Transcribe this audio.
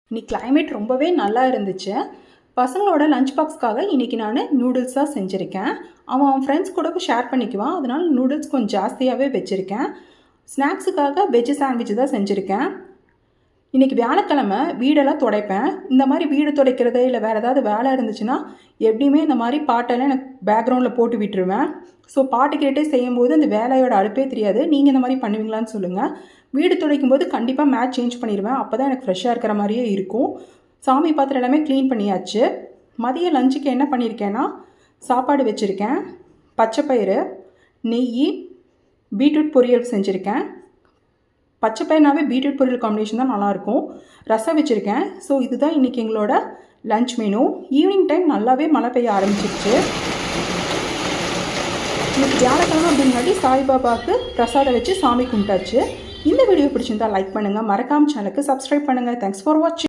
இன்னைக்கு கிளைமேட் ரொம்பவே நல்லா இருந்துச்சு. பசங்களோட லஞ்ச் பாக்ஸ்க்காக இன்றைக்கி நான் நூடுல்ஸ் தான் செஞ்சுருக்கேன். அவன் ஃப்ரெண்ட்ஸ் கூட ஷேர் பண்ணிக்குவான். அதனால் நூடுல்ஸ் கொஞ்சம் ஜாஸ்தியாகவே வச்சுருக்கேன். ஸ்நாக்ஸுக்காக வெஜ்ஜு சாண்ட்விச் தான் செஞ்சுருக்கேன். இன்றைக்கி வியாழக்கிழமை வீடெல்லாம் துடைப்பேன். இந்த மாதிரி வீடு துடைக்கிறது இல்லை வேறு ஏதாவது வேலை இருந்துச்சுன்னா எப்படியுமே இந்த மாதிரி பாட்டெல்லாம் எனக்கு பேக்ரவுண்டில் போட்டு விட்டுருவேன். ஸோ பாட்டு கேட்டே செய்யும்போது அந்த வேலையோட அலுப்பே தெரியாது. நீங்கள் இந்த மாதிரி பண்ணுவீங்களான்னு சொல்லுங்கள். வீடு துடைக்கும் போது கண்டிப்பாக மேட் சேஞ்ச் பண்ணிடுவேன். அப்போ தான் எனக்கு ஃப்ரெஷ்ஷாக இருக்கிற மாதிரியே இருக்கும். சாமி பாத்திரம் எல்லாமே க்ளீன் பண்ணியாச்சு. மதிய லஞ்சுக்கு என்ன பண்ணியிருக்கேன்னா சாப்பாடு வச்சுருக்கேன். பச்சைப்பயிறு, நெய், பீட்ரூட் பொரியல் செஞ்சுருக்கேன். பச்சைப்பயிர்னாவே பீட்ரூட் பொரியல் காம்பினேஷன் தான் நல்லாயிருக்கும். ரசம் வச்சுருக்கேன். ஸோ இதுதான் இன்றைக்கி எங்களோட லஞ்ச் மெனு. ஈவினிங் டைம் நல்லாவே மழை பெய்ய ஆரம்பிச்சிருச்சு. இன்றைக்கி வியாழக்கிழமை அப்படின்னாடி சாய்பாபாவுக்கு பிரசாதம் வச்சு சாமி கும்பிட்டாச்சு. இந்த வீடியோ பிடிச்சிருந்தால் லைக் பண்ணுங்கள். மறக்காமல் சேனலுக்கு சப்ஸ்கிரைப் பண்ணுங்கள். தேங்க்ஸ் ஃபார் வாட்சிங்.